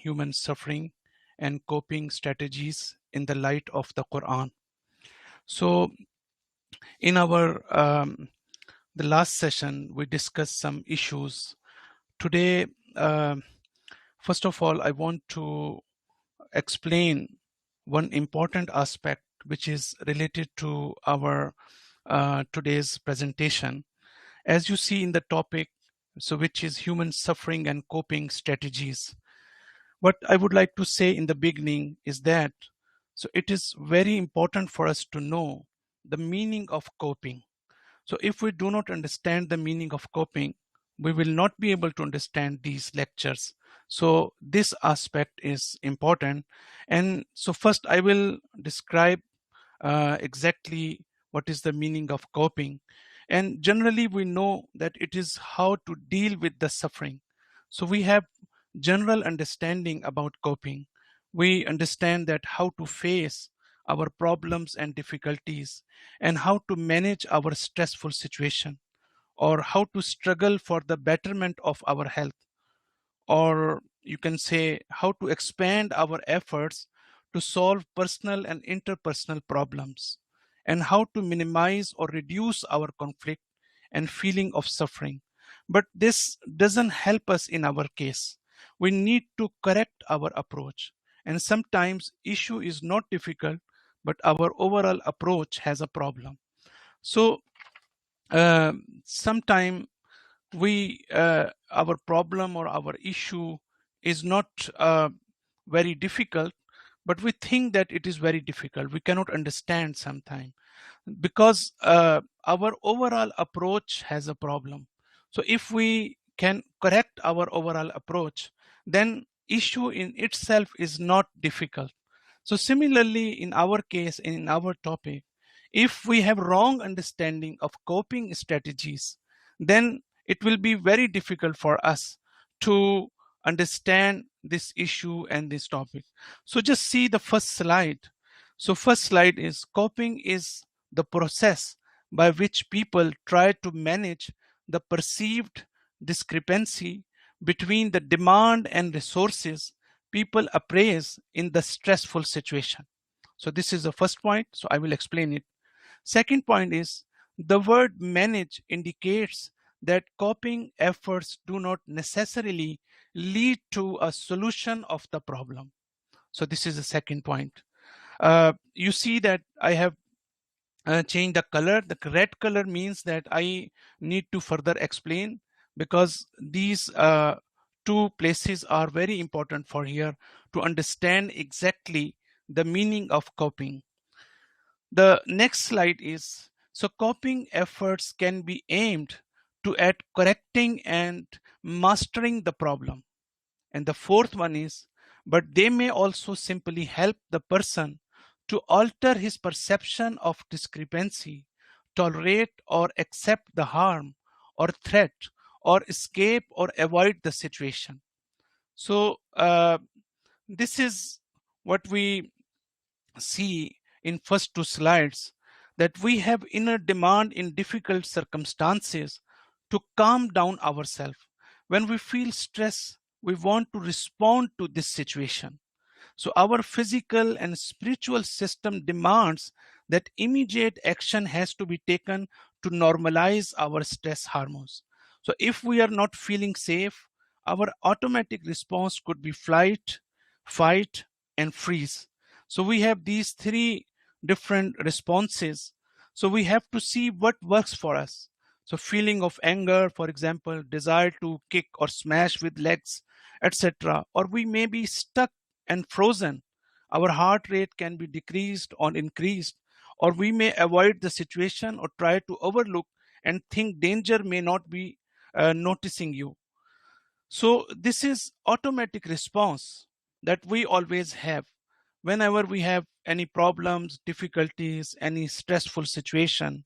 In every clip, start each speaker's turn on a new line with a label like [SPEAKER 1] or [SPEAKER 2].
[SPEAKER 1] human suffering and coping strategies in the light of the Quran. So, in our the last session, we discussed some issues. Today, first of all, I want to explain one important aspect which is related to our today's presentation. As you see in the topic, so which is human suffering and coping strategies. What I would like to say in the beginning is that so it is very important for us to know the meaning of coping. So if we do not understand the meaning of coping, we will not be able to understand these lectures. So this aspect is important. And so first I will describe exactly what is the meaning of coping. And generally we know that it is how to deal with the suffering. So we have general understanding about coping. We understand that how to face our problems and difficulties and how to manage our stressful situation or how to struggle for the betterment of our health, or you can say how to expand our efforts to solve personal and interpersonal problems, and how to minimize or reduce our conflict and feeling of suffering. But this doesn't help us in our case. We need to correct our approach. And sometimes issue is not difficult, but our overall approach has a problem. So sometime we our problem or our issue is not very difficult, but we think that it is very difficult. We cannot understand sometimes because our overall approach has a problem. So if we can correct our overall approach, then issue in itself is not difficult. So similarly, in our case, in our topic, if we have wrong understanding of coping strategies, then it will be very difficult for us to understand this issue and this topic. So just see the first slide. So first slide is coping is the process by which people try to manage the perceived discrepancy between the demand and resources people appraise in the stressful situation. So this is the first point. So I will explain it. Second point is the word manage indicates that coping efforts do not necessarily lead to a solution of the problem. So this is the second point. You see that I have changed the color. The red color means that I need to further explain because these two places are very important for here to understand exactly the meaning of coping. The next slide is so coping efforts can be aimed to at correcting and mastering the problem. And the fourth one is, but they may also simply help the person to alter his perception of discrepancy, tolerate or accept the harm or threat, or escape or avoid the situation. So this is what we see in first two slides, that we have inner demand in difficult circumstances to calm down ourselves. When we feel stress, we want to respond to this situation. So our physical and spiritual system demands that immediate action has to be taken to normalize our stress hormones. So if we are not feeling safe, our automatic response could be flight, fight, and freeze. So we have these three different responses. So we have to see what works for us. So feeling of anger, for example, desire to kick or smash with legs, etc. Or we may be stuck and frozen. Our heart rate can be decreased or increased, or we may avoid the situation or try to overlook and think danger may not be noticing you. So this is automatic response that we always have whenever we have any problems, difficulties, any stressful situation.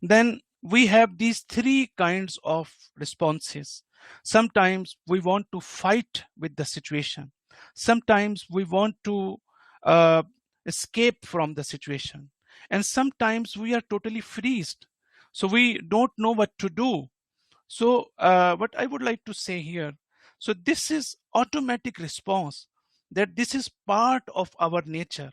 [SPEAKER 1] Then we have these three kinds of responses. Sometimes we want to fight with the situation. Sometimes we want to uh, escape from the situation. And sometimes we are totally freezed. So we don't know what to do. So what I would like to say here, so this is automatic response that this is part of our nature.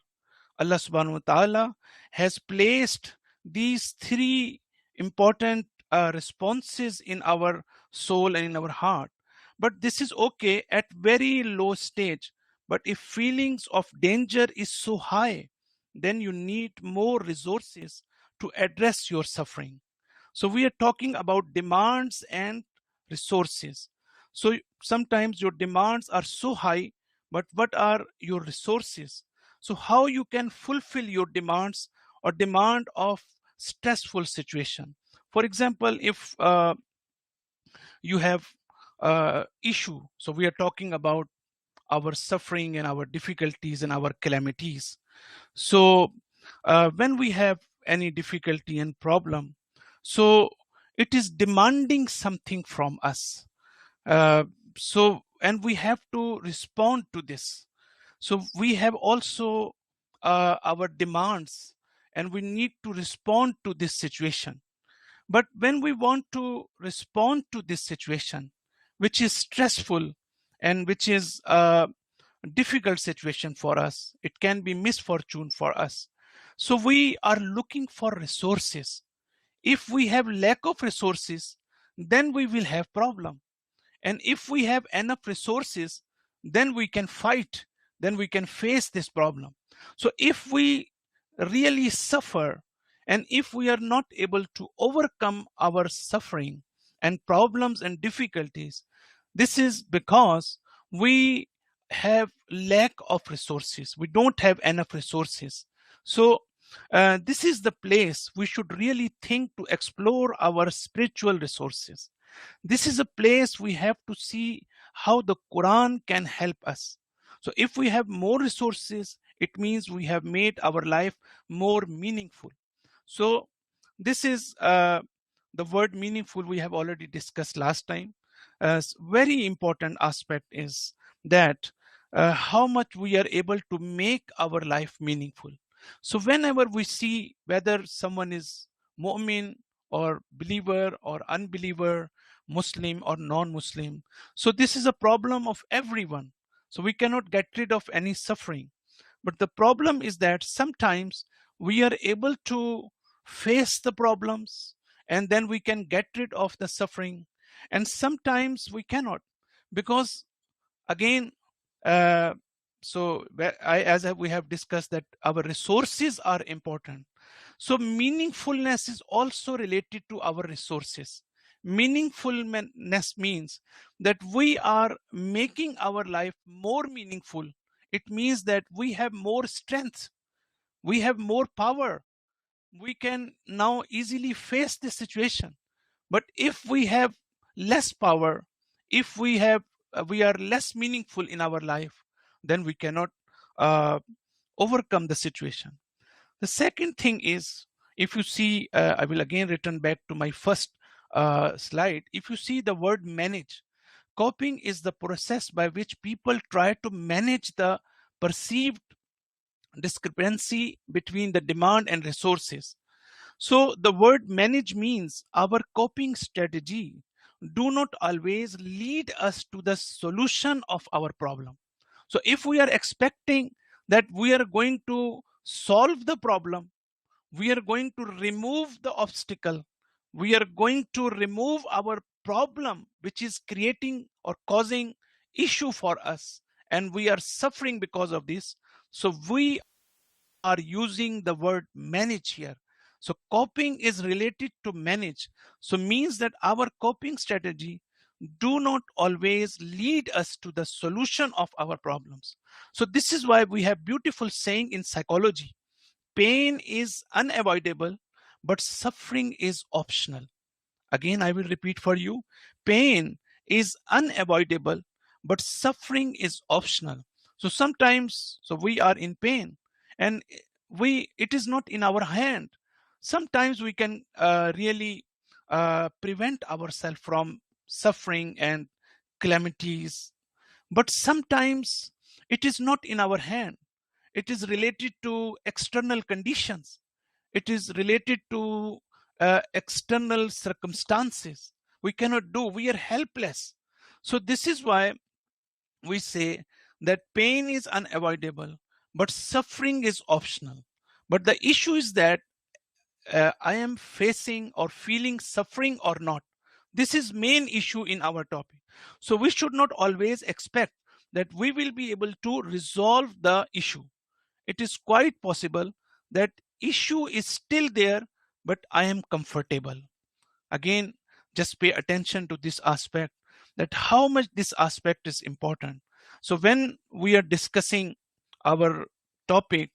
[SPEAKER 1] Allah subhanahu wa ta'ala has placed these three important responses in our soul and in our heart. But this is okay at very low stage. But if feelings of danger is so high, then you need more resources to address your suffering. So we are talking about demands and resources. So sometimes your demands are so high, but what are your resources? So how you can fulfill your demands or demand of stressful situation. For example, if you have issue, so we are talking about our suffering and our difficulties and our calamities. So when we have any difficulty and problem, so it is demanding something from us. Uh, and we have to respond to this. So we have also our demands, and we need to respond to this situation. But when we want to respond to this situation, which is stressful and which is a difficult situation for us, it can be misfortune for us. So we are looking for resources. If we have lack of resources, then we will have problem. And if we have enough resources, then we can fight, then we can face this problem. So if we really suffer, and if we are not able to overcome our suffering and problems and difficulties, this is because we have lack of resources. We don't have enough resources. So this is the place we should really think to explore our spiritual resources. This is a place we have to see how the Quran can help us. So if we have more resources, it means we have made our life more meaningful. So this is the word meaningful we have already discussed last time. Very important aspect is that how much we are able to make our life meaningful. So whenever we see whether someone is mu'min or believer or unbeliever, Muslim or non-Muslim, so this is a problem of everyone. So we cannot get rid of any suffering. But the problem is that sometimes we are able to face the problems and then we can get rid of the suffering. And sometimes we cannot, because again, uh, we have discussed that our resources are important. So meaningfulness is also related to our resources. Meaningfulness means that we are making our life more meaningful. It means that we have more strength, we have more power, we can now easily face this situation. But if we have less power, if we are less meaningful in our life, then we cannot uh, overcome the situation. The second thing is, if you see, I will again return back to my first slide. If you see the word manage, coping is the process by which people try to manage the perceived discrepancy between the demand and resources. So the word manage means our coping strategy do not always lead us to the solution of our problem. So if we are expecting that we are going to solve the problem, we are going to remove the obstacle, we are going to remove our problem which is creating or causing issue for us, and we are suffering because of this. So we are using the word manage here. So coping is related to manage. So means that our coping strategy do not always lead us to the solution of our problems. So this is why we have beautiful saying in psychology. Pain is unavoidable, but suffering is optional. Again, I will repeat for you. Pain is unavoidable, but suffering is optional. So sometimes, so we are in pain, and it is not in our hand. Sometimes we can really prevent ourselves from suffering and calamities, but sometimes it is not in our hand. It is related to external conditions. It is related to external circumstances. We cannot do, we are helpless. So this is why we say that pain is unavoidable, but suffering is optional. But the issue is that I am facing or feeling suffering or not. This is main issue in our topic. So we should not always expect that we will be able to resolve the issue. It is quite possible that issue is still there, but I am comfortable. Again, just pay attention to this aspect, that how much this aspect is important. So when we are discussing our topic,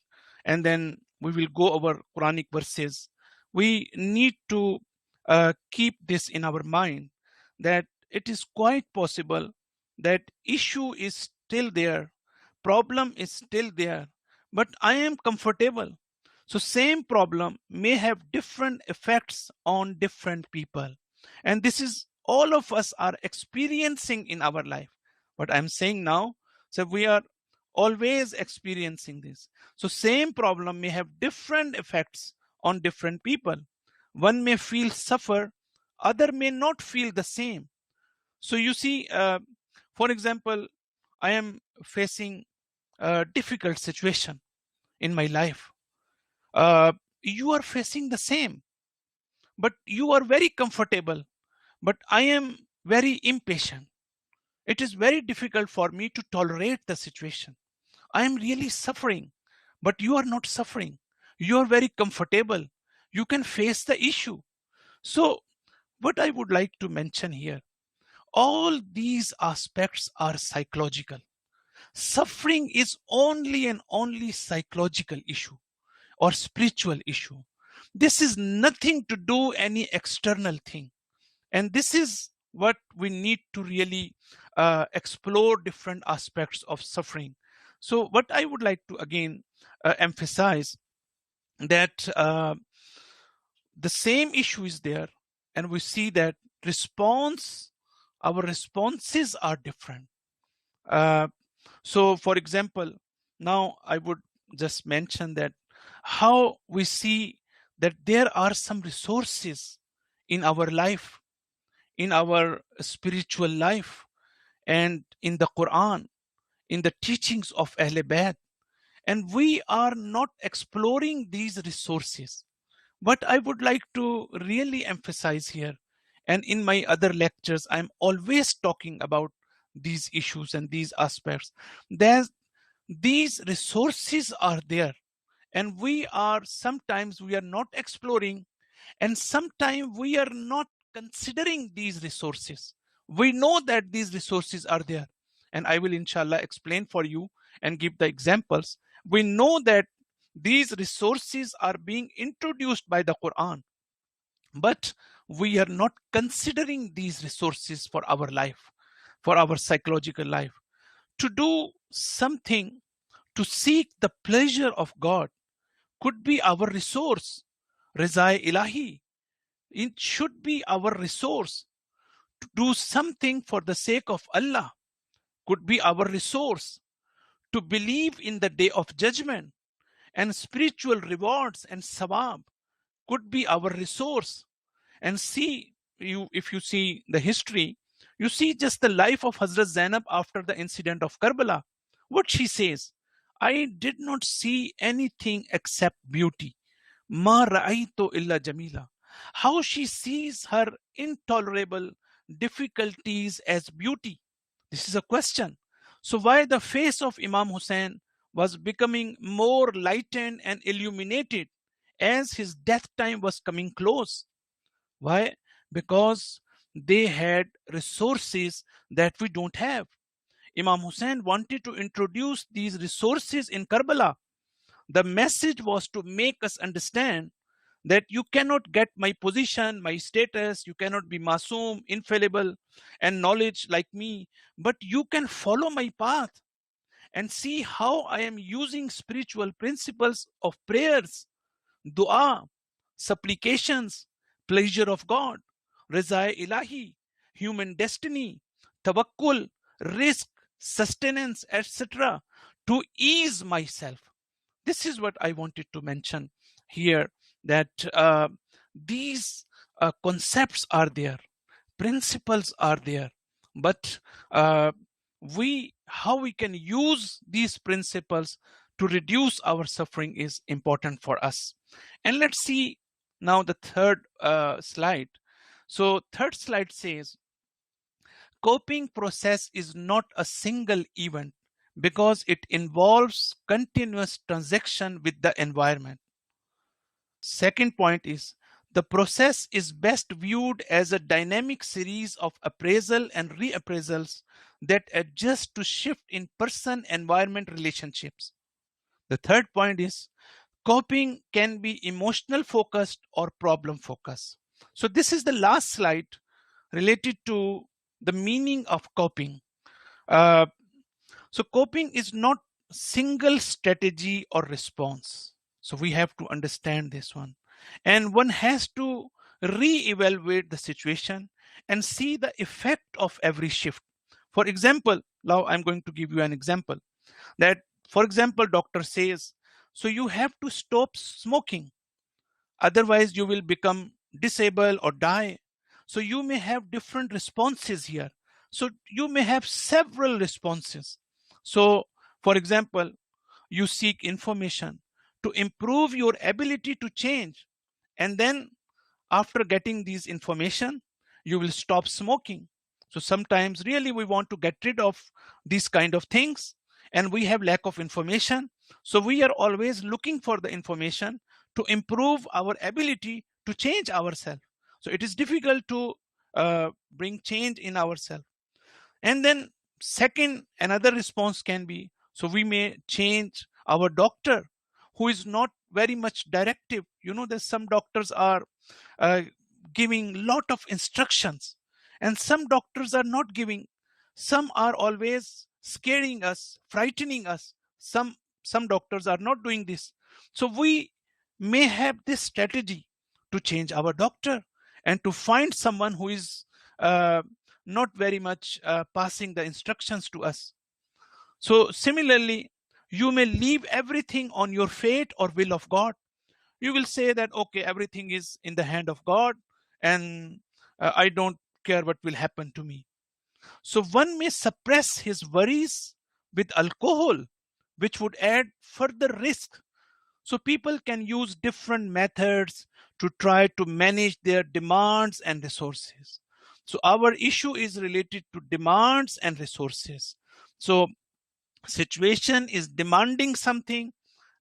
[SPEAKER 1] and then we will go over Quranic verses, we need to keep this in our mind, that it is quite possible that issue is still there, problem is still there, but I am comfortable. So same problem may have different effects on different people. And this is all of us are experiencing in our life. What I'm saying now, so we are always experiencing this. So same problem may have different effects on different people. One may feel suffer, other may not feel the same. So you see, for example, I am facing a difficult situation in my life. You are facing the same, but you are very comfortable, but I am very impatient. It is very difficult for me to tolerate the situation. I am really suffering, but you are not suffering. You are very comfortable. You can face the issue. So what I would like to mention here, all these aspects are psychological. Suffering is only and only psychological issue or spiritual issue. This is nothing to do any external thing. And this is what we need to really explore different aspects of suffering. So what I would like to again emphasize, that the same issue is there, and we see that our responses are different. uh, so for example, now I would just mention that how we see that there are some resources in our life, in our spiritual life, and in the Quran, in the teachings of Ahl Bayt, and we are not exploring these resources. What I would like to really emphasize here, and in my other lectures, I'm always talking about these issues and these aspects, that these resources are there, and sometimes we are not exploring, and sometimes we are not considering these resources. We know that these resources are there, and I will inshallah explain for you and give the examples. We know that these resources are being introduced by the Quran, but we are not considering these resources for our life, for our psychological life. To do something, to seek the pleasure of God could be our resource. Rizai ilahi, it should be our resource. To do something for the sake of Allah could be our resource. To believe in the day of judgment and spiritual rewards and sawab could be our resource. And see, if you see the history, you see just the life of Hazrat Zainab after the incident of Karbala. What she says, I did not see anything except beauty. Ma ra'aytu illa jamila. How she sees her intolerable difficulties as beauty. This is a question. So why the face of Imam Hussein was becoming more lightened and illuminated as his death time was coming close? Why? Because they had resources that we don't have. Imam Hussein wanted to introduce these resources in Karbala. The message was to make us understand that you cannot get my position, my status, you cannot be masoom, infallible, and knowledge like me, but you can follow my path and see how I am using spiritual principles of prayers, dua, supplications, pleasure of God, rizai ilahi, human destiny, tawakkul, risk, sustenance, etc., to ease myself. This is what I wanted to mention here, that these concepts are there, principles are there, but we how we can use these principles to reduce our suffering is important for us. And let's see now the third slide. So third slide says coping process is not a single event because it involves continuous transaction with the environment. Second point is the process is best viewed as a dynamic series of appraisal and reappraisals that adjust to shift in person environment relationships. The third point is coping can be emotional focused or problem focused. So this is the last slide related to the meaning of coping. Uh, so coping is not single strategy or response. So we have to understand this one. And one has to re-evaluate the situation and see the effect of every shift. For example, now I'm going to give you an example that, for example, doctor says, so you have to stop smoking, otherwise you will become disabled or die. So you may have different responses here. So you may have several responses. So for example, you seek information to improve your ability to change, and then after getting these information you will stop smoking. So sometimes really we want to get rid of these kind of things and we have lack of information, so we are always looking for the information to improve our ability to change ourselves. So it is difficult to bring change in ourselves. And then second, another response can be, so we may change our doctor who is not very much directive. You know, there's some doctors are uh, giving lot of instructions, and some doctors are not giving. Some are always scaring us, frightening us. Some doctors are not doing this. So we may have this strategy to change our doctor and to find someone who is uh, not very much passing the instructions to us. So similarly, you may leave everything on your fate or will of God. You will say that, okay, everything is in the hand of God, and I don't care what will happen to me. So one may suppress his worries with alcohol, which would add further risk. So people can use different methods to try to manage their demands and resources. So our issue is related to demands and resources. So situation is demanding something.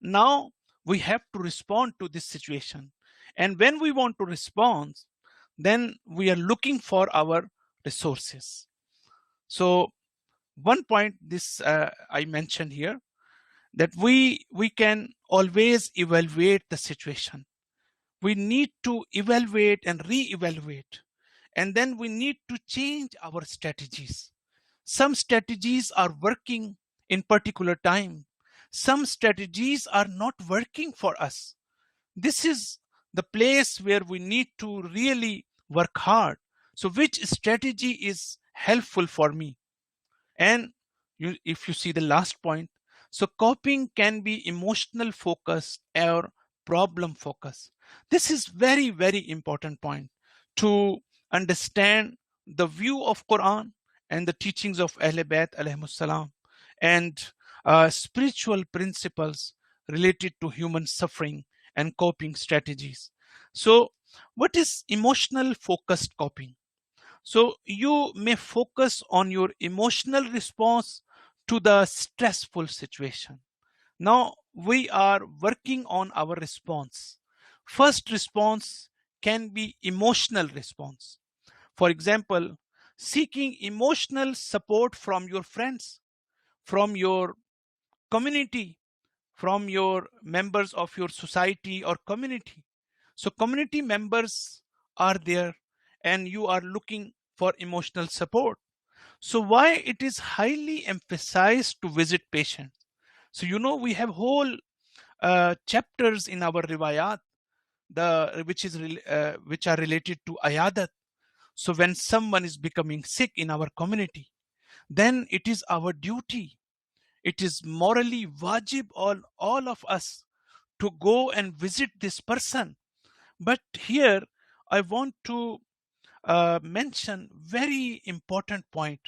[SPEAKER 1] Now we have to respond to this situation. And when we want to respond, then we are looking for our resources. So one point this I mentioned here, that we can always evaluate the situation. We need to evaluate and re-evaluate, and then we need to change our strategies. Some strategies are working in particular time, some strategies are not working for us. This is the place where we need to really work hard. So which strategy is helpful for me? And if you see the last point, so coping can be emotional focus or problem focus. This is very, very important point to understand the view of Quran and the teachings of Ahl Bayt alayhimus salam, and spiritual principles related to human suffering and coping strategies. So what is emotional focused coping? So you may focus on your emotional response to the stressful situation. Now we are working on our response. First response can be emotional response. For example, seeking emotional support from your friends, from your community, from your members of your society or community. So community members are there and you are looking for emotional support. So why it is highly emphasized to visit patients? So you know we have whole chapters in our riwayat, the which are related to ayadat. So when someone is becoming sick in our community, then it is our duty. It is morally wajib on all of us to go and visit this person. But here I want to mention very important point,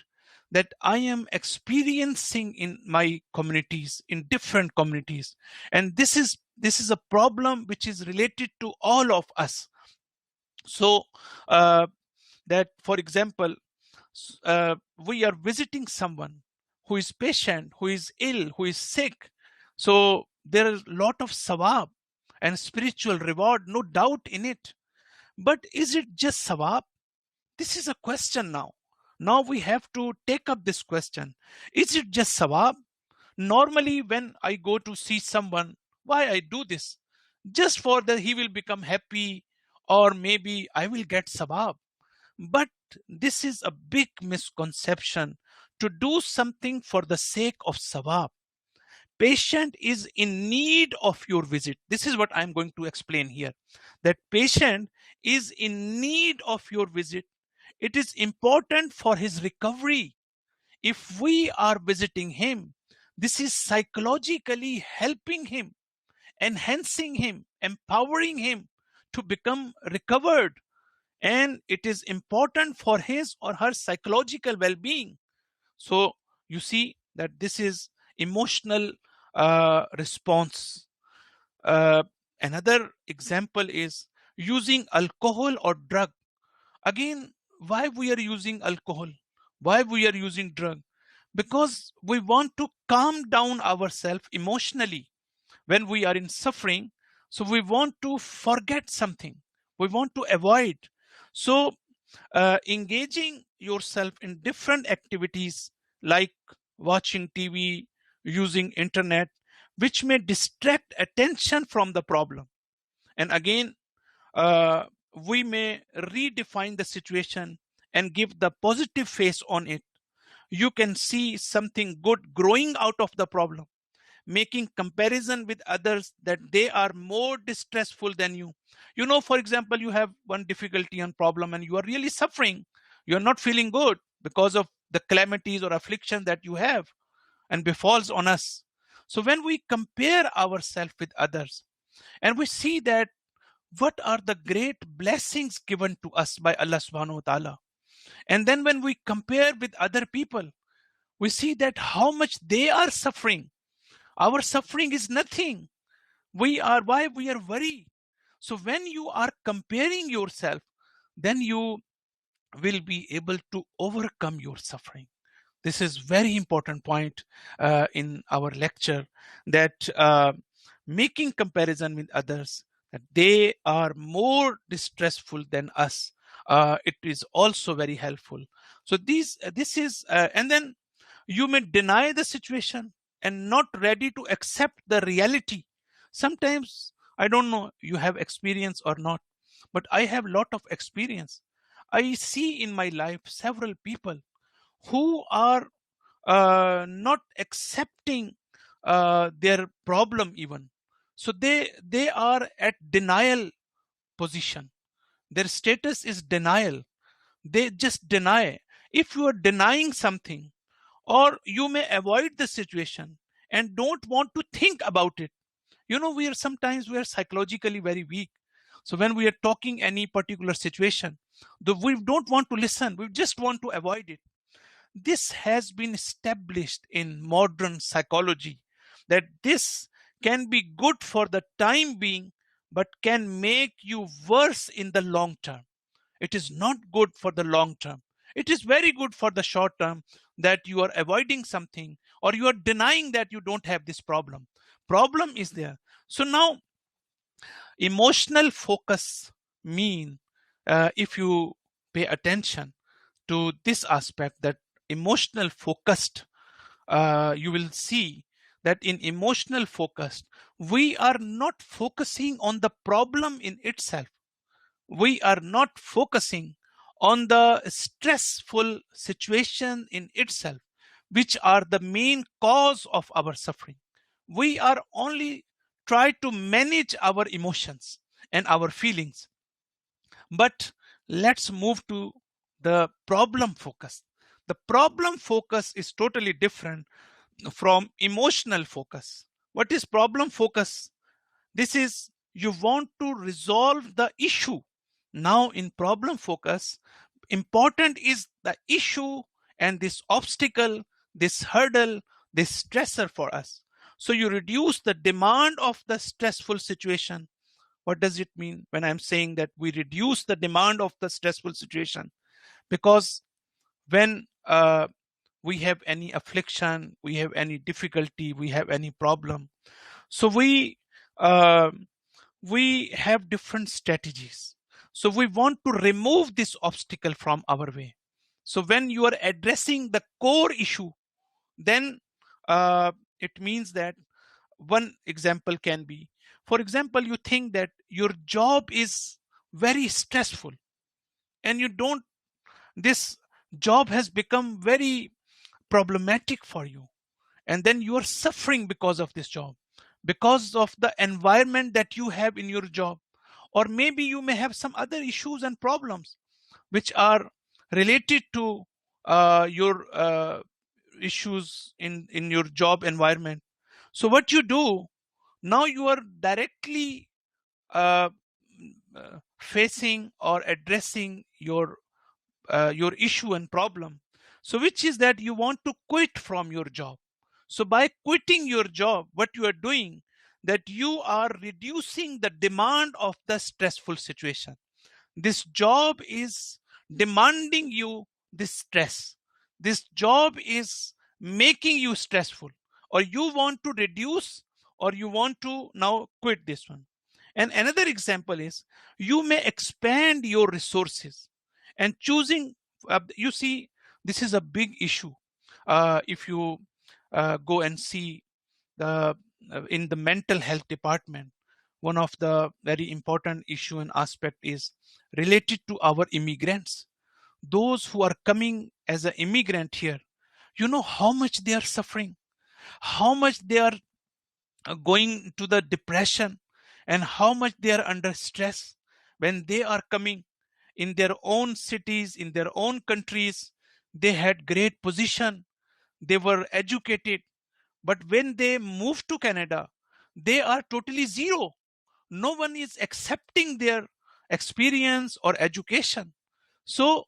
[SPEAKER 1] that I am experiencing in my communities, in different communities. And this is a problem which is related to all of us. So uh, that, for example, we are visiting someone who is patient, who is ill, who is sick. So there is a lot of sawab and spiritual reward, no doubt in it. But is it just sawab? This is a question now. Now we have to take up this question. Is it just sawab? Normally, when I go to see someone, why I do this? Just for that he will become happy, or maybe I will get sawab. But this is a big misconception, to do something for the sake of sawab. Patient is in need of your visit. This is what I'm going to explain here. That patient is in need of your visit. It is important for his recovery. If we are visiting him, this is psychologically helping him, enhancing him, empowering him to become recovered. And it is important for his or her psychological well-being. So you see that this is emotional response. uh, Another example is using alcohol or drug. Again, why we are using alcohol, why we are using drug? Because we want to calm down ourselves emotionally when we are in suffering. So we want to forget something, we want to avoid. So engaging yourself in different activities like watching TV, using internet, which may distract attention from the problem. And again, uh, we may redefine the situation and give the positive face on it. You can see something good growing out of the problem, making comparison with others that they are more distressful than you. You know, for example, you have one difficulty and problem and you are really suffering. You are not feeling good because of the calamities or affliction that you have and befalls on us. So when we compare ourselves with others and we see that what are the great blessings given to us by Allah subhanahu wa ta'ala, and then when we compare with other people, we see that how much they are suffering. Our suffering is nothing. We are, why we are worried? So when you are comparing yourself, then you will be able to overcome your suffering. This is very important point in our lecture, that making comparison with others, that they are more distressful than us, it is also very helpful. So this is and then you may deny the situation and not ready to accept the reality. Sometimes, I don't know you have experience or not, but I have lot of experience. I see in my life several people who are not accepting their problem even. So they are at denial position. Their status is denial. They just deny. If you are denying something, or you may avoid the situation and don't want to think about it. You know, we are psychologically very weak. So when we are talking any particular situation, we don't want to listen, we just want to avoid it. This has been established in modern psychology, that this can be good for the time being but can make you worse in the long term. It is not good for the long term. It is very good for the short term, that you are avoiding something or you are denying that you don't have this problem. Problem is there. So now emotional focus mean, if you pay attention to this aspect, that emotional focused, you will see that in emotional focused, we are not focusing on the problem in itself. We are not focusing on the stressful situation in itself, which are the main cause of our suffering. We are only try to manage our emotions and our feelings. But let's move to the problem focus. The problem focus is totally different from emotional focus. What is problem focus? This is, you want to resolve the issue. Now in problem focus, important is the issue and this obstacle, this hurdle, this stressor for us. So you reduce the demand of the stressful situation. What does it mean when I'm saying that we reduce the demand of the stressful situation? Because when we have any affliction, we have any difficulty, we have any problem, so uh, we have different strategies. So we want to remove this obstacle from our way. So when you are addressing the core issue, then it means that one example can be, for example, you think that your job is very stressful, and you don't, this job has become very problematic for you, and then you are suffering because of this job, because of the environment that you have in your job. Or maybe you may have some other issues and problems which are related to your issues in your job environment. So what you do now, you are directly uh, facing or addressing your issue and problem. So which is that you want to quit from your job. So by quitting your job, what you are doing, that you are reducing the demand of the stressful situation. This job is demanding you this stress. This job is making you stressful, or you want to reduce, or you want to now quit this one. And another example is, you may expand your resources and choosing, you see, this is a big issue. If you go and see the in the mental health department, one of the very important issue and aspect is related to our immigrants, those who are coming as an immigrant here. You know how much they are suffering, how much they are going to the depression, and how much they are under stress when they are coming in their own cities, in their own countries. They had great position, they were educated, but when they move to Canada, they are totally zero. No one is accepting their experience or education. So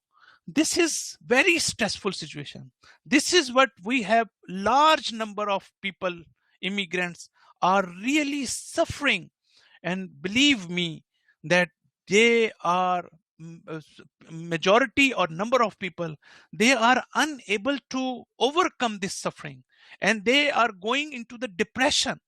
[SPEAKER 1] this is very stressful situation. This is what we have, large number of people, immigrants, are really suffering. And believe me that they are majority or number of people, they are unable to overcome this suffering, and they are going into the depression.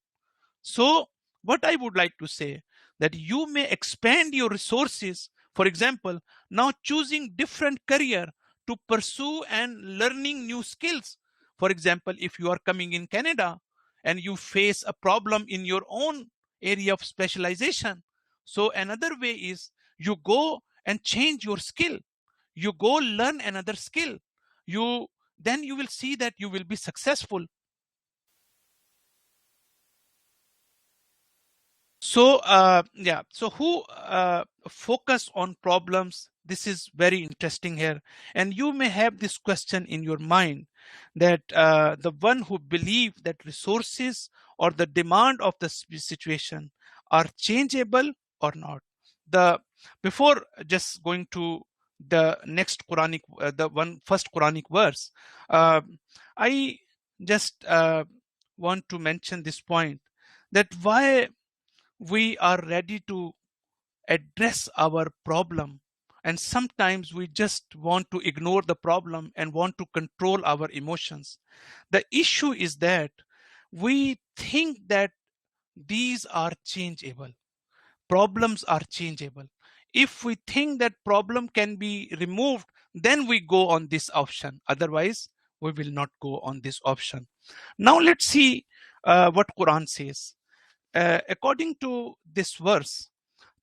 [SPEAKER 1] So what I would like to say, that you may expand your resources. For example, now choosing different career to pursue and learning new skills. For example, if you are coming in Canada and you face a problem in your own area of specialization, so another way is you go and change your skill. You go learn another skill. You then you will see that you will be successful. So yeah, so who focus on problems, this is very interesting here. And you may have this question in your mind, that the one who believe that resources or the demand of the situation are changeable or not. The Before just going to the next Quranic, the one first Quranic verse, uh, I just want to mention this point, that why we are ready to address our problem, and sometimes we just want to ignore the problem and want to control our emotions. The issue is that we think that these are changeable, problems are changeable. If we think that problem can be removed, then we go on this option, otherwise we will not go on this option. Now let's see what Quran says. According to this verse,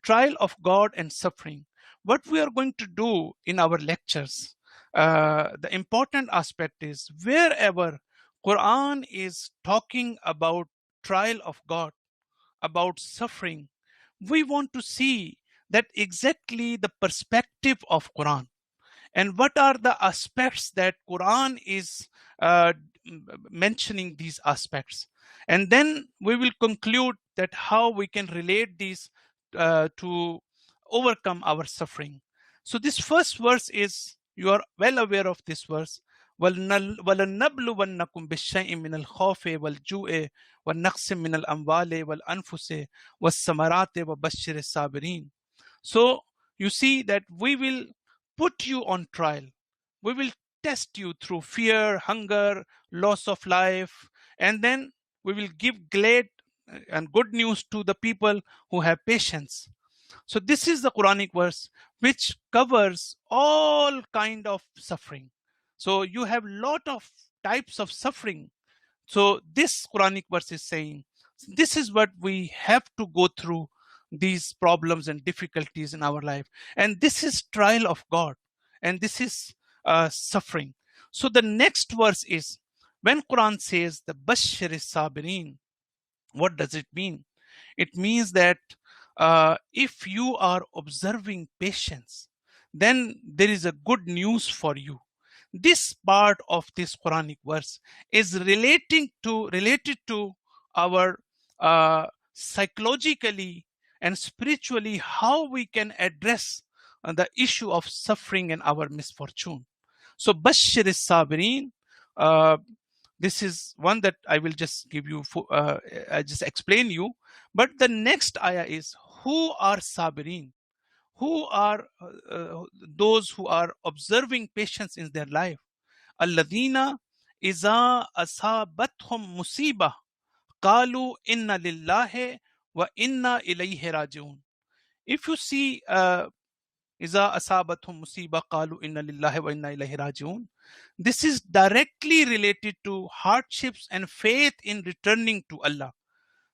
[SPEAKER 1] trial of God and suffering, what we are going to do in our lectures, the important aspect is, wherever Quran is talking about trial of God, about suffering, we want to see that exactly the perspective of Quran, and what are the aspects that Quran is uh, mentioning these aspects. And then we will conclude that how we can relate these to overcome our suffering. So this first verse is, you are well aware of this verse. وَلَنَّبْلُوَنَّكُمْ بِالشَّيْءٍ مِّنَ الْخَوْفِ وَالْجُوعِ وَالنَّقْصِ مِّنَ الْأَمْوَالِ وَالْأَنفُسِ وَالثَّمَرَاتِ وَبَشِّرِ الصَّابِرِينَ. So you see that we will put you on trial. We will test you through fear, hunger, loss of life, and then we will give glad and good news to the people who have patience. So this is the Quranic verse which covers all kind of suffering. So you have lot of types of suffering. So this Quranic verse is saying this is what we have to go through, these problems and difficulties in our life, and this is trial of God, and this is suffering. So the next verse is, when Quran says the Bashir is Sabirin, what does it mean? It means that if you are observing patience, then there is a good news for you. This part of this Quranic verse is related to our psychologically and spiritually how we can address the issue of suffering and our misfortune. So Bashir is Sabirin. This is one that I will just give you, I just explain you. But the next ayah is, who are Sabirin? Who are those who are observing patience in their life? Alladina iza asabathum musiba qalu inna lillahi wa inna ilayhi rajiun. If you see iza asabathum musiba qalu inna lillahi wa inna ilayhi rajiun, this is directly related to hardships and faith in returning to Allah.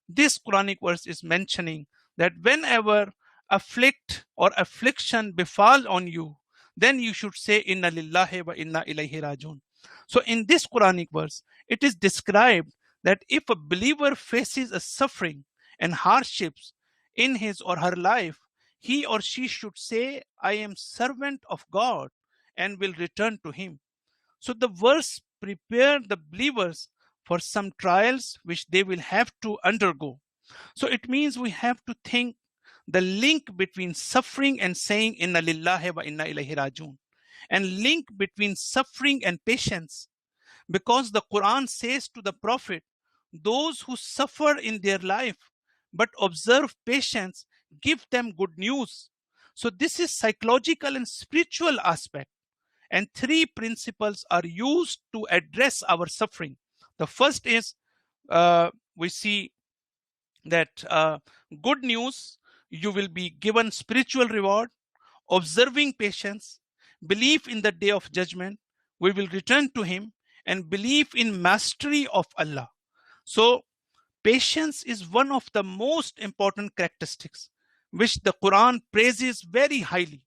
[SPEAKER 1] This Quranic verse is mentioning that whenever afflict or affliction befall on you, then you should say inna lillahi wa inna ilayhi rajiun. So in this Quranic verse, it is described that if a believer faces a suffering and hardships in his or her life, he or she should say, I am servant of God and will return to him. So the verse prepare the believers for some trials which they will have to undergo. So it means we have to think the link between suffering and saying inna lillahi wa inna ilayhi rajiun, and link between suffering and patience, because the Quran says to the Prophet, those who suffer in their life but observe patience, give them good news. So this is psychological and spiritual aspect, and three principles are used to address our suffering. The first is we see that good news, you will be given spiritual reward. Observing patience, belief in the day of judgment, we will return to him, and belief in mastery of Allah. So patience is one of the most important characteristics which the Quran praises very highly,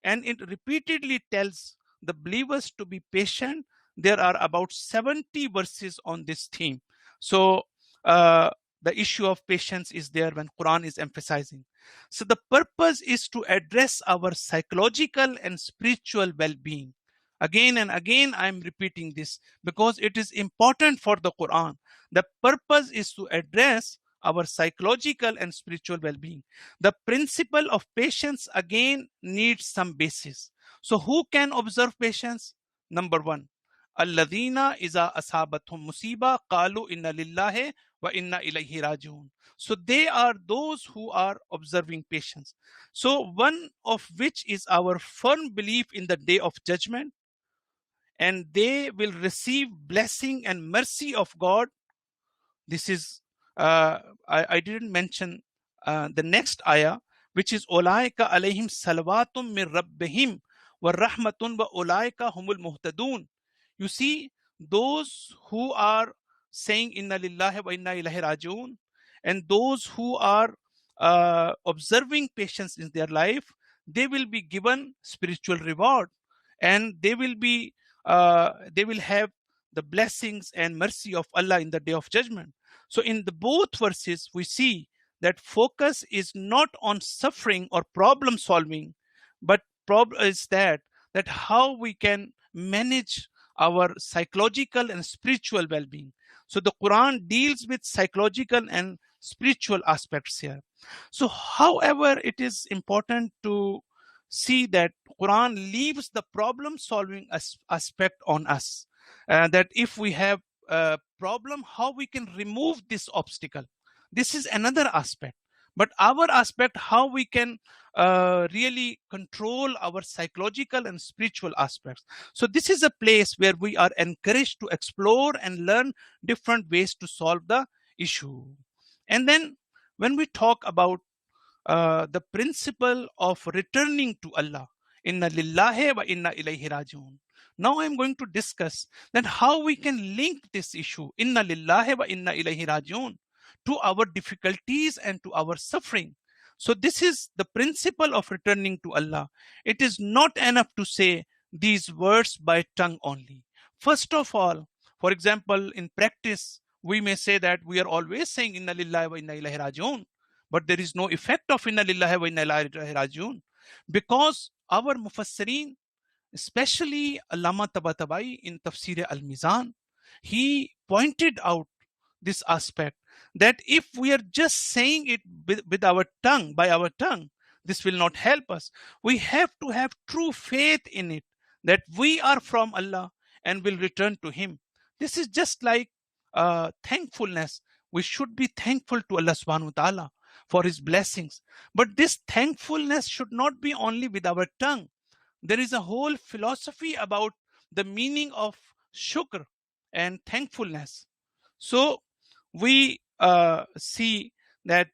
[SPEAKER 1] and it repeatedly tells the believers to be patient. There are about 70 verses on this theme. So the issue of patience is there when Quran is emphasizing. So the purpose is to address our psychological and spiritual well-being. Again and again, I am repeating this because it is important for the Quran. The purpose is to address our psychological and spiritual well-being. The principle of patience again needs some basis. So who can observe patience? Number one, alladhina iza asabathum musiba qalu inna lillahi wa inna ilayhi rajiun. So they are those who are observing patience. So one of which is our firm belief in the day of judgment, and they will receive blessing and mercy of God. This is I didn't mention the next ayah, which is Olaika alayhim salwatum min rabbihim wa rahmatun wa olaika humul muhtadun. You see, those who are saying inna lillahi wa inna ilaihi rajiun, and those who are observing patience in their life, they will be given spiritual reward, and they will have the blessings and mercy of Allah in the day of judgment. So in the both verses, we see that focus is not on suffering or problem solving, but is that how we can manage our psychological and spiritual well-being. So the Quran deals with psychological and spiritual aspects here. So however, it is important to see that Quran leaves the problem solving aspect on us. that if we have a problem, how we can remove this obstacle. This is another aspect. But our aspect, how we can really control our psychological and spiritual aspects. So this is a place where we are encouraged to explore and learn different ways to solve the issue. And then when we talk about the principle of returning to Allah, inna lillahi wa inna ilayhi rajiun. Now I'm going to discuss that how we can link this issue, inna lillahi wa inna ilayhi rajiun, to our difficulties and to our suffering. So this is the principle of returning to Allah. It is not enough to say these words by tongue only. First of all, for example, in practice, we may say that we are always saying inna lillahi wa inna ilayhi rajiun, but there is no effect of inna lillahi wa inna ilaihi rajiun, because our mufassirin, especially Allama Tabatabai in Tafsir al-Mizan, he pointed out this aspect that if we are just saying it with our tongue, by our tongue, this will not help us. We have to have true faith in it, that we are from Allah and will return to Him. This is just like thankfulness. We should be thankful to Allah subhanahu wa ta'ala for His blessings. But this thankfulness should not be only with our tongue. There is a whole philosophy about the meaning of shukr and thankfulness. So we see that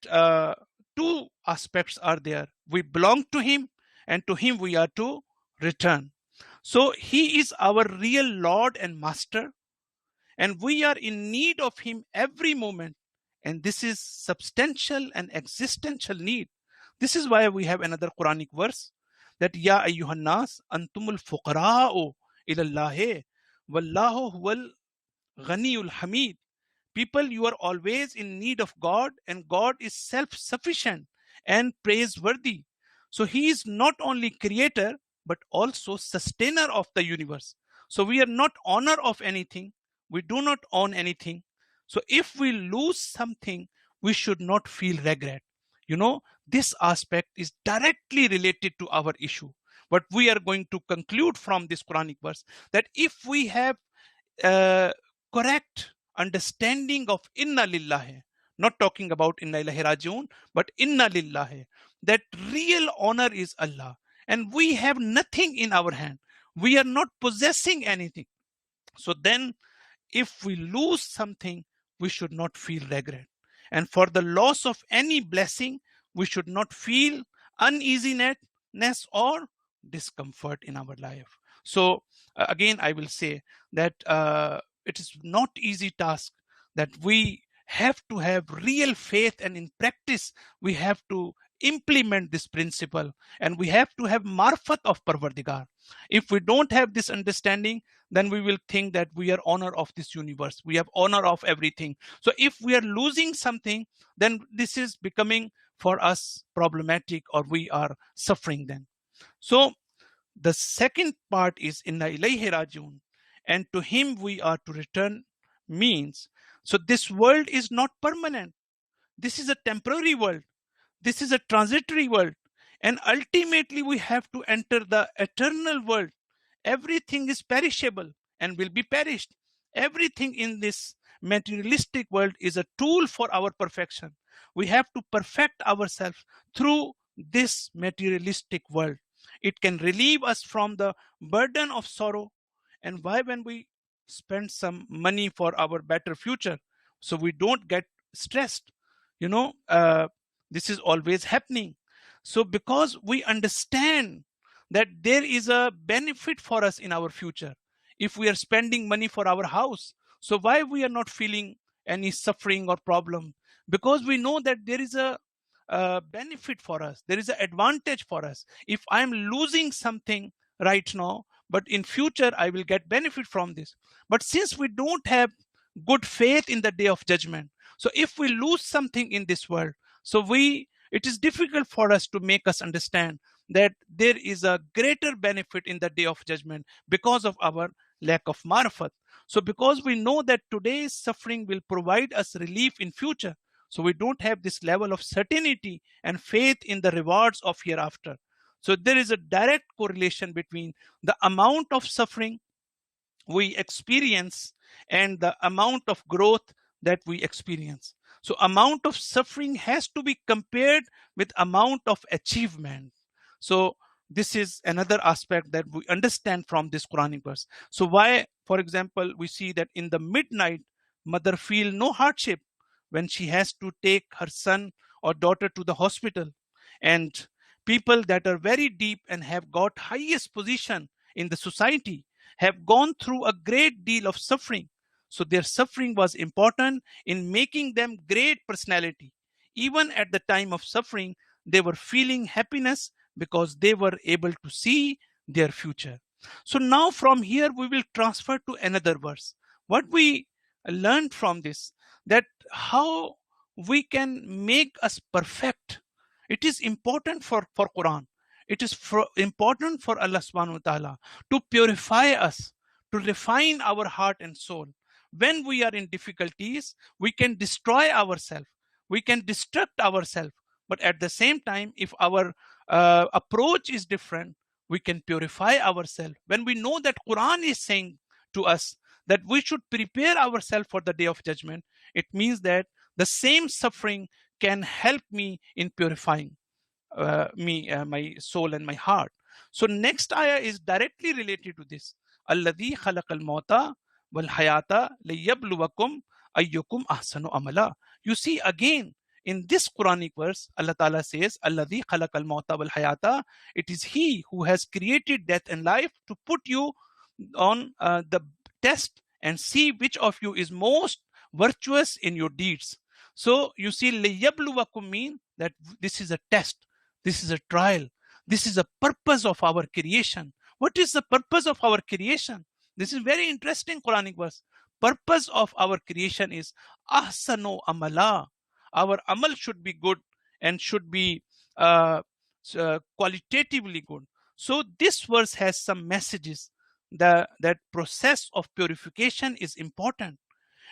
[SPEAKER 1] two aspects are there. We belong to Him, and to Him we are to return. So He is our real Lord and Master, and we are in need of Him every moment. And this is substantial and existential need. This is why we have another Quranic verse that Ya ayyuhan nas antumul fuqara'u ilallahi wallahu huwal ghaniyul hamid. People, you are always in need of God, and God is self-sufficient and praiseworthy. So He is not only creator, but also sustainer of the universe. So we are not owner of anything. We do not own anything. So if we lose something, we should not feel regret. This aspect is directly related to our issue. But we are going to conclude from this Quranic verse that if we have correct understanding of inna lillahi, not talking about inna ilahi rajiun, but inna lillahi, that real honor is Allah, and we have nothing in our hand. We are not possessing anything. So then, if we lose something, we should not feel regret. And for the loss of any blessing, we should not feel uneasiness or discomfort in our life. So again, I will say that it is not easy task, that we have to have real faith, and in practice we have to implement this principle, and we have to have marfat of Parvardigar. If we don't have this understanding, then we will think that we are owner of this universe, we have honor of everything. So if we are losing something, then this is becoming for us problematic, or we are suffering then. So the second part is inna ilayhi rajiun, and to Him we are to return, means, so this world is not permanent. This is a temporary world. This is a transitory world. And ultimately we have to enter the eternal world. Everything is perishable and will be perished. Everything in this materialistic world is a tool for our perfection. We have to perfect ourselves through this materialistic world. It can relieve us from the burden of sorrow. And why, when we spend some money for our better future, so we don't get stressed, this is always happening. So because we understand that there is a benefit for us in our future, if we are spending money for our house, so why we are not feeling any suffering or problem? Because we know that there is a benefit for us, there is an advantage for us. If I'm losing something right now, but in future I will get benefit from this. But since we don't have good faith in the day of judgment, so if we lose something in this world, so it is difficult for us to make us understand that there is a greater benefit in the day of judgment, because of our lack of marifat. So because we know that today's suffering will provide us relief in future, so we don't have this level of certainty and faith in the rewards of hereafter. So there is a direct correlation between the amount of suffering we experience and the amount of growth that we experience. So amount of suffering has to be compared with amount of achievement. So this is another aspect that we understand from this Quranic verse. So why, for example, we see that in the midnight, mother feel no hardship when she has to take her son or daughter to the hospital. And people that are very deep and have got highest position in the society have gone through a great deal of suffering. So their suffering was important in making them great personality. Even at the time of suffering, they were feeling happiness because they were able to see their future. So now from here we will transfer to another verse. What we learned from this, that how we can make us perfect. It is important for Quran. It is important for Allah subhanahu wa ta'ala to purify us, to refine our heart and soul. When we are in difficulties, we can destroy ourselves, we can destruct ourselves. But at the same time, if our approach is different, we can purify ourselves. When we know that Quran is saying to us that we should prepare ourselves for the day of judgment, it means that the same suffering can help me in purifying my soul and my heart. So next ayah is directly related to this. Alladhi khalaqal mauta wal hayata liyabluwakum ayyukum ahsanu amala. You see again in this Quranic verse, Allah Ta'ala says, Alladhi khalaqal mauta wal hayata. It is He who has created death and life to put you on the test and see which of you is most virtuous in your deeds. So you see, liyabluwakum mean that this is a test, this is a trial, this is a purpose of our creation. What is the purpose of our creation? This is very interesting Quranic verse. Purpose of our creation is ahsanu amala. Our amal should be good and should be qualitatively good. So this verse has some messages. That process of purification is important.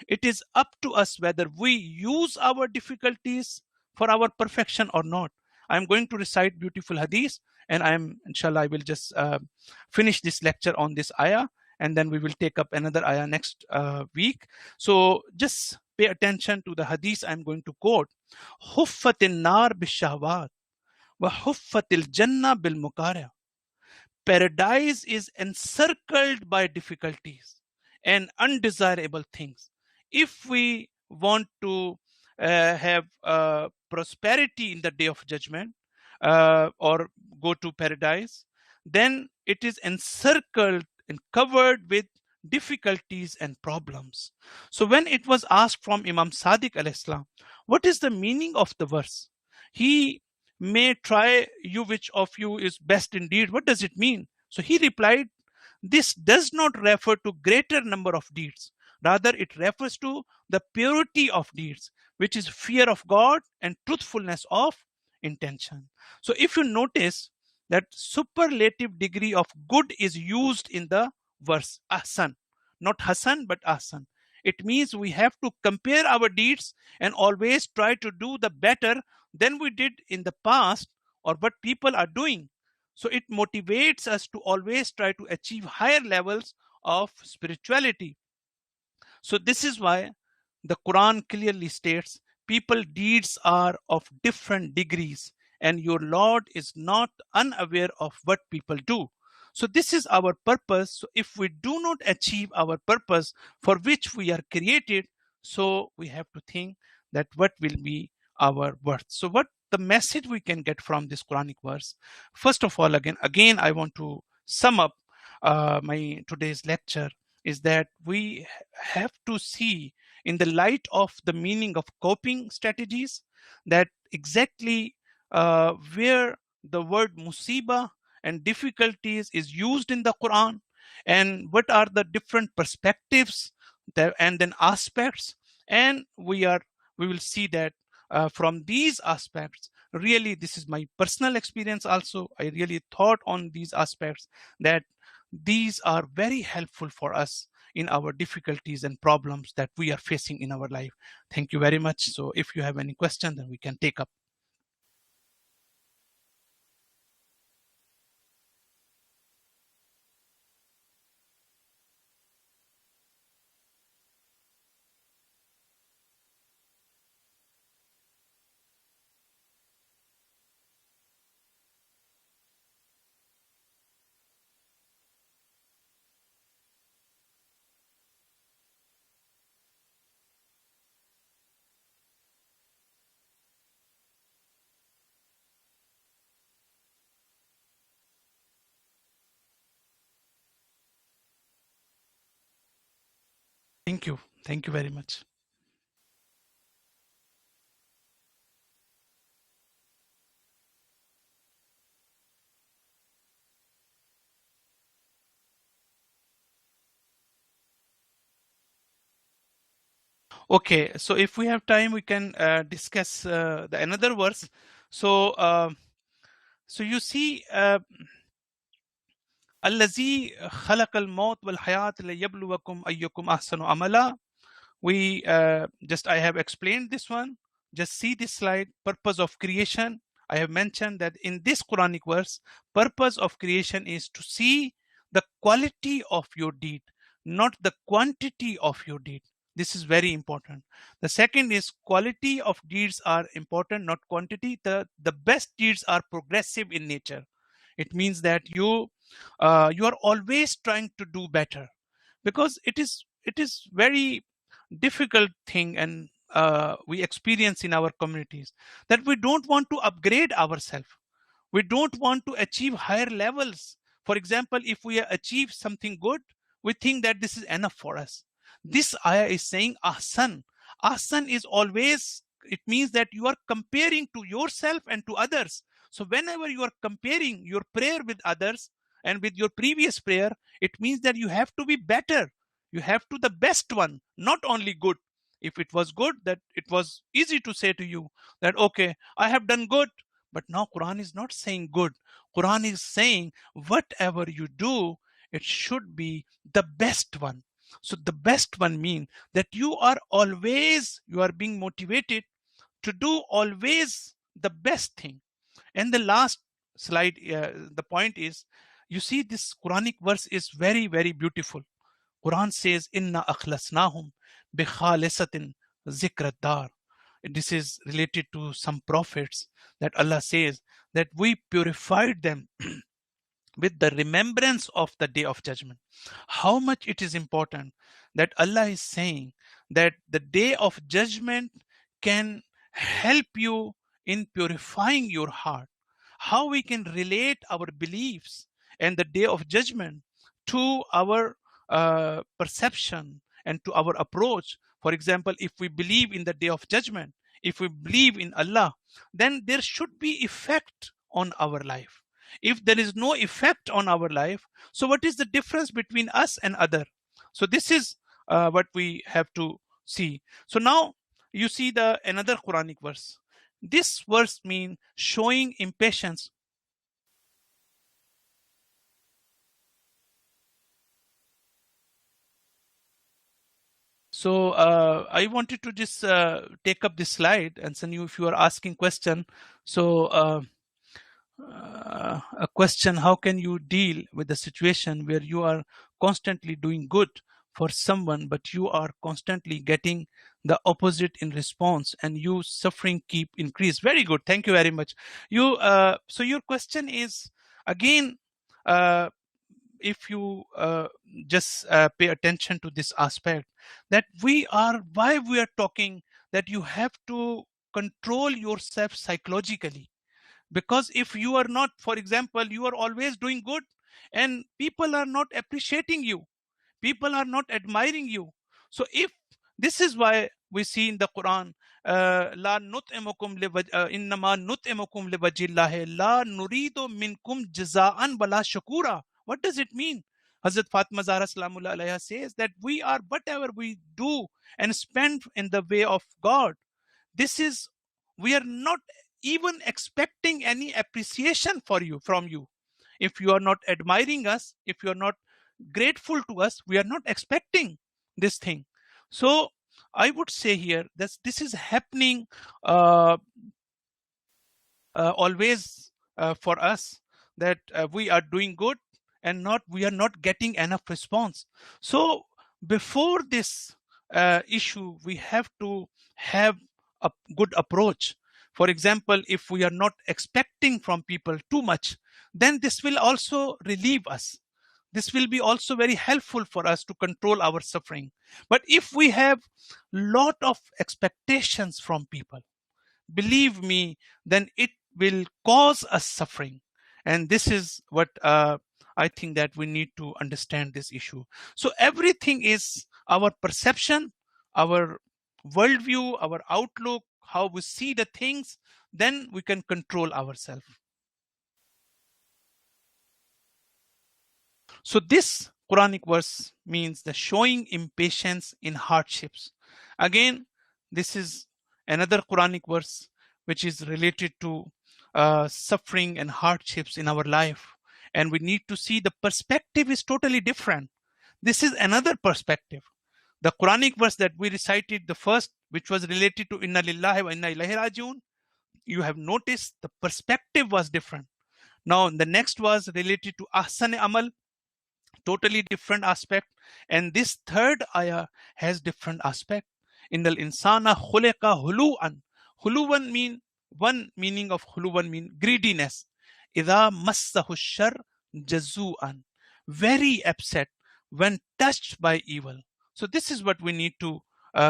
[SPEAKER 1] It is up to us whether we use our difficulties for our perfection or not. I'm going to recite beautiful hadith, and inshallah, I will just finish this lecture on this ayah, and then we will take up another ayah next week. So just pay attention to the hadith I'm going to quote. Huffatin nar bishahwat wa huffatil jannah bil mukara. Paradise is encircled by difficulties and undesirable things. If we want to have prosperity in the day of judgment or go to paradise, then it is encircled and covered with difficulties and problems. So when it was asked from Imam Sadiq al-Islam, what is the meaning of the verse? He may try you which of you is best indeed. What does it mean? So he replied, this does not refer to greater number of deeds. Rather, it refers to the purity of deeds, which is fear of God and truthfulness of intention. So if you notice that superlative degree of good is used in the verse ahsan, not hasan but ahsan. It means we have to compare our deeds and always try to do the better than we did in the past or what people are doing. So it motivates us to always try to achieve higher levels of spirituality. So this is why the Quran clearly states people deeds are of different degrees and your Lord is not unaware of what people do. So this is our purpose. So if we do not achieve our purpose for which we are created, so we have to think that what will be our worth. So what the message we can get from this Quranic verse? First of all, again, I want to sum up my today's lecture is that we have to see in the light of the meaning of coping strategies that exactly where the word musiba and difficulties is used in the Quran and what are the different perspectives there and then aspects, and we will see that from these aspects, really this is my personal experience also, I really thought on these aspects that these are very helpful for us in our difficulties and problems that we are facing in our life. Thank you very much. So if you have any question, then we can take up. Thank you. Thank you very much. Okay, so if we have time, we can discuss the another verse. So, so you see, الذي خلق الموت والحياة ليبلوكم أيكم أحسن عملا. We just I have explained this one. Just see this slide. Purpose of creation. I have mentioned that in this Quranic verse, purpose of creation is to see the quality of your deed, not the quantity of your deed. This is very important. The second is quality of deeds are important, not quantity. The best deeds are progressive in nature. It means that you are always trying to do better, because it is very difficult thing, and we experience in our communities that we don't want to upgrade ourselves. We don't want to achieve higher levels. For example, if we achieve something good, we think that this is enough for us. This ayah is saying ahsan. Ahsan is always, it means that you are comparing to yourself and to others. So whenever you are comparing your prayer with others and with your previous prayer, it means that you have to be better. You have to the best one, not only good. If it was good, that it was easy to say to you that okay, I have done good. But now Quran is not saying good. Quran is saying whatever you do, it should be the best one. So the best one means that you are being motivated to do always the best thing. And the last slide, the point is, you see this Quranic verse is very, very beautiful. Quran says, Inna akhlasnahum bikhalisatin zikrat dar. This is related to some prophets, that Allah says that we purified them with the remembrance of the day of judgment. How much it is important that Allah is saying that the day of judgment can help you in purifying your heart. How we can relate our beliefs and the day of judgment to our perception and to our approach. For example, if we believe in the day of judgment, if we believe in Allah, then there should be effect on our life. If there is no effect on our life, so what is the difference between us and other? So this is what we have to see. So now you see the another Quranic verse. This verse means showing impatience. So I wanted to just take up this slide and send you if you are asking question. So a question: how can you deal with the situation where you are constantly doing good for someone, but you are constantly getting the opposite in response, and you suffering keep increase? Very good. Thank you very much. You so your question is again. If you just pay attention to this aspect, that why we are talking that you have to control yourself psychologically. Because if you are not, for example, you are always doing good and people are not appreciating you, people are not admiring you. So if this is why we see in the Quran, la nut'imukum innama nut'imukum liwajhillahi la nuridu minkum jazaan wala shakura. What does it mean? Hazrat Fatima Zahra Salamullah alaiha says that we are whatever we do and spend in the way of God, this is, we are not even expecting any appreciation for you from you. If you are not admiring us, if you are not grateful to us, we are not expecting this thing. So I would say here that this is happening always for us, that we are doing good and not we are not getting enough response. So before this issue, we have to have a good approach. For example, if we are not expecting from people too much, then this will also relieve us. This will be also very helpful for us to control our suffering. But if we have lot of expectations from people, believe me, then it will cause us suffering. And this is what I think that we need to understand this issue. So everything is our perception, our worldview, our outlook, how we see the things, then we can control ourselves. So this Quranic verse means the showing impatience in hardships. Again, this is another Quranic verse which is related to suffering and hardships in our life. And we need to see the perspective is totally different. This is another perspective. The Quranic verse that we recited, the first, which was related to Inna lillahi wa inna ilaihi rajiun, you have noticed the perspective was different. Now, the next was related to Ahsan Amal, totally different aspect. And this third ayah has different aspect. Innal insana khuliqa huluan. Huluan mean, one meaning of huluan mean greediness. Idha massahu shar jazuan. Very upset when touched by evil. So this is what we need to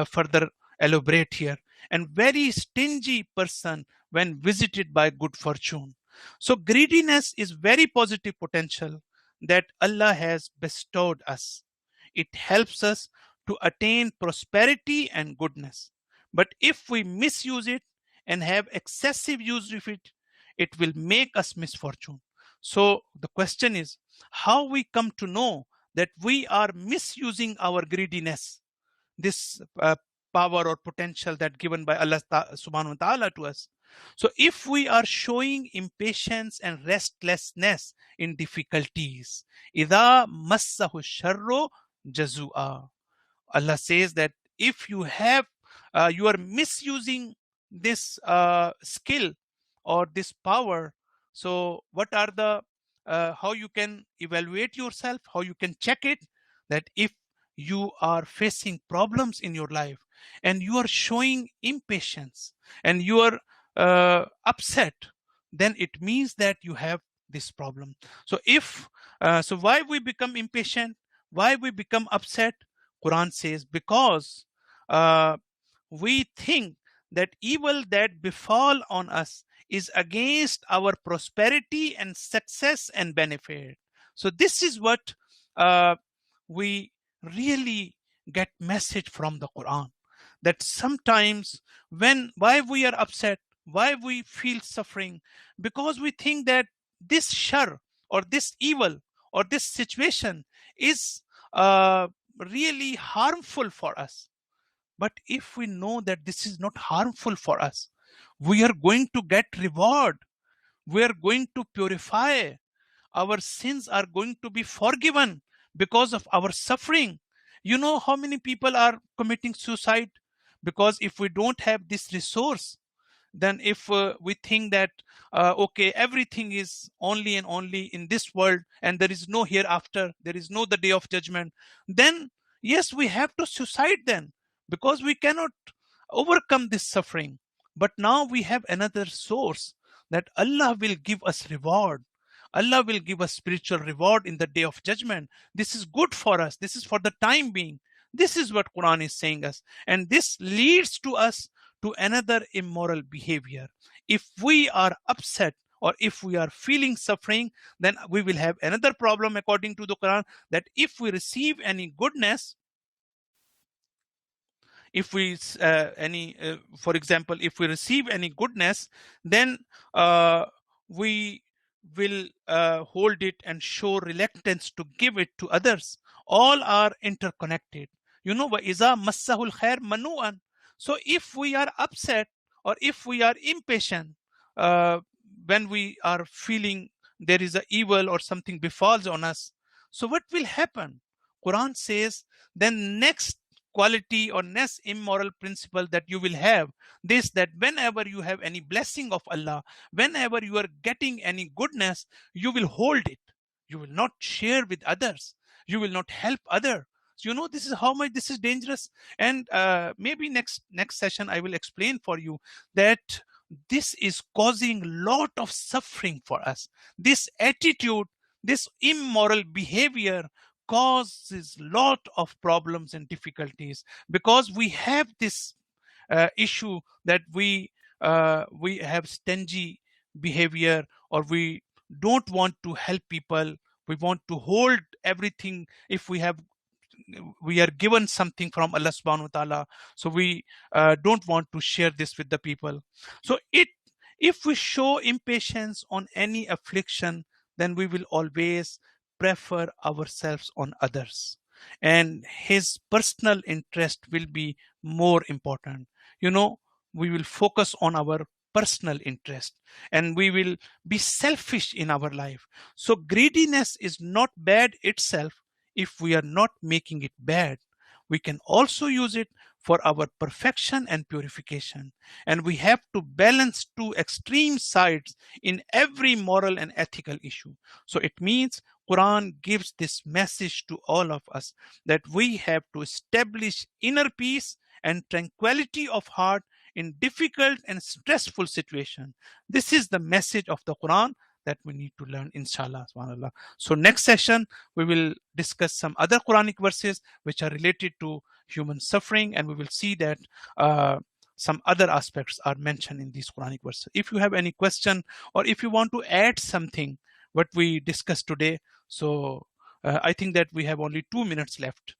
[SPEAKER 1] further elaborate here. And very stingy person when visited by good fortune. So greediness is very positive potential that Allah has bestowed us. It helps us to attain prosperity and goodness. But if we misuse it and have excessive use of it, it will make us misfortune. So the question is how we come to know that we are misusing our greediness, this power or potential that given by Allah subhanahu wa ta'ala to us. So if we are showing impatience and restlessness in difficulties, إِذَا مَسَّهُ الشَّرُّ جَزُوءًا. Allah says that if you have, you are misusing this skill or this power, so what are the, how you can evaluate yourself, how you can check it, that if you are facing problems in your life and you are showing impatience and you are upset, then it means that you have this problem. So if so why we become impatient, why we become upset? Quran says because we think that evil that befall on us is against our prosperity and success and benefit. So this is what we really get message from the Quran, that sometimes why we are upset, why we feel suffering, because we think that this shar or this evil or this situation is really harmful for us. But if we know that this is not harmful for us, we are going to get reward, we are going to purify, our sins are going to be forgiven because of our suffering. You know how many people are committing suicide? Because if we don't have this resource, then if we think that okay, everything is only and only in this world and there is no hereafter, there is no the day of judgment, then yes, we have to suicide then, because we cannot overcome this suffering. But now we have another source, that Allah will give us reward. Allah will give us spiritual reward in the day of judgment. This is good for us. This is for the time being. This is what Quran is saying us. And this leads to us to another immoral behavior. If we are upset or if we are feeling suffering, then we will have another problem according to the Quran, that if we receive any goodness, if we for example, if we receive any goodness, then we will hold it and show reluctance to give it to others. All are interconnected. You know, وَإِذَا مَسَّهُ الْخَيْرُ مَنُوءًا. So if we are upset or if we are impatient, when we are feeling there is a evil or something befalls on us, so what will happen? Quran says, then next quality or next immoral principle that you will have this, that whenever you have any blessing of Allah, whenever you are getting any goodness, you will hold it, you will not share with others, you will not help other. So you know, this is how much this is dangerous. And maybe next session I will explain for you that this is causing lot of suffering for us. This attitude, this immoral behavior causes lot of problems and difficulties, because we have this issue that we have stingy behavior, or we don't want to help people, we want to hold everything. If we have we are given something from Allah subhanahu wa ta'ala, so we don't want to share this with the people. So if we show impatience on any affliction, then we will always prefer ourselves on others, and his personal interest will be more important. You know, we will focus on our personal interest, and we will be selfish in our life. So greediness is not bad itself. If we are not making it bad, we can also use it for our perfection and purification. And we have to balance two extreme sides in every moral and ethical issue. So it means Quran gives this message to all of us, that we have to establish inner peace and tranquility of heart in difficult and stressful situations. This is the message of the Quran that we need to learn, inshallah. Subhanallah. So next session, we will discuss some other Quranic verses which are related to human suffering, and we will see that some other aspects are mentioned in these Quranic verses. If you have any question, or if you want to add something what we discussed today, so I think that we have only 2 minutes left.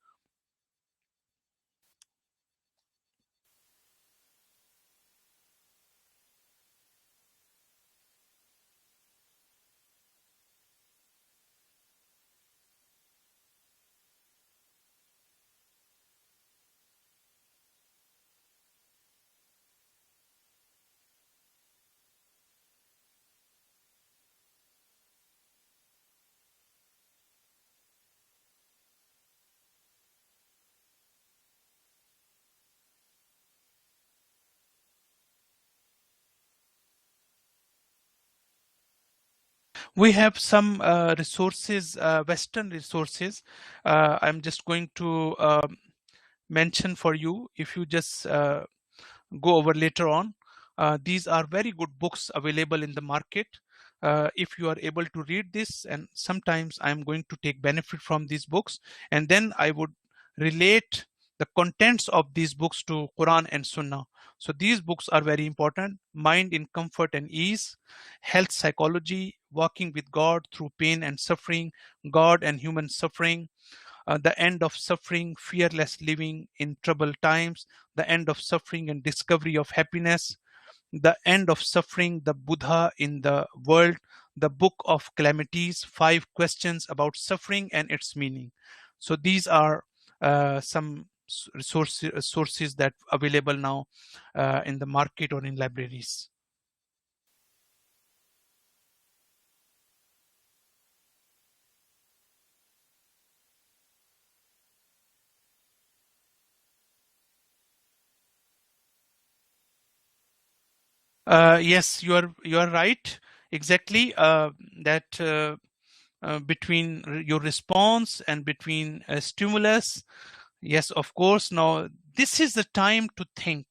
[SPEAKER 1] We have some resources, Western resources. I'm just going to mention for you. If you just go over later on, these are very good books available in the market. If you are able to read this, and sometimes I'm going to take benefit from these books, and then I would relate the contents of these books to Quran and Sunnah. So these books are very important: Mind in Comfort and Ease, Health Psychology, Walking with God Through Pain and Suffering, God and Human Suffering, The End of Suffering, Fearless Living in Troubled Times, The End of Suffering and Discovery of Happiness, The End of Suffering, The Buddha in the World, The Book of Calamities, 5 Questions About Suffering and Its Meaning. So these are some sources that available now in the market or in libraries. Yes, you are right. Exactly. That between your response and between stimulus. Yes, of course. Now, this is the time to think,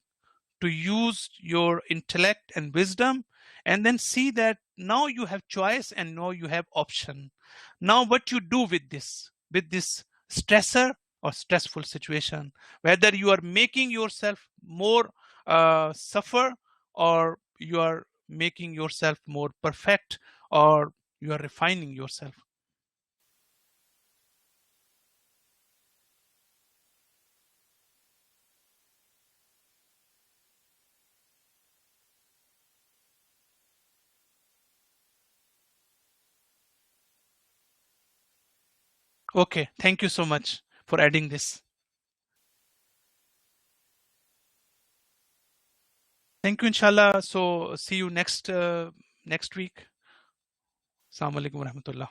[SPEAKER 1] to use your intellect and wisdom, and then see that now you have choice and now you have option. Now what you do with this stressor or stressful situation, whether you are making yourself more suffer, or you are making yourself more perfect, or you are refining yourself. Okay, thank you so much for adding this. Thank you, inshallah. So see you next week. Assalamu alaikum warahmatullah.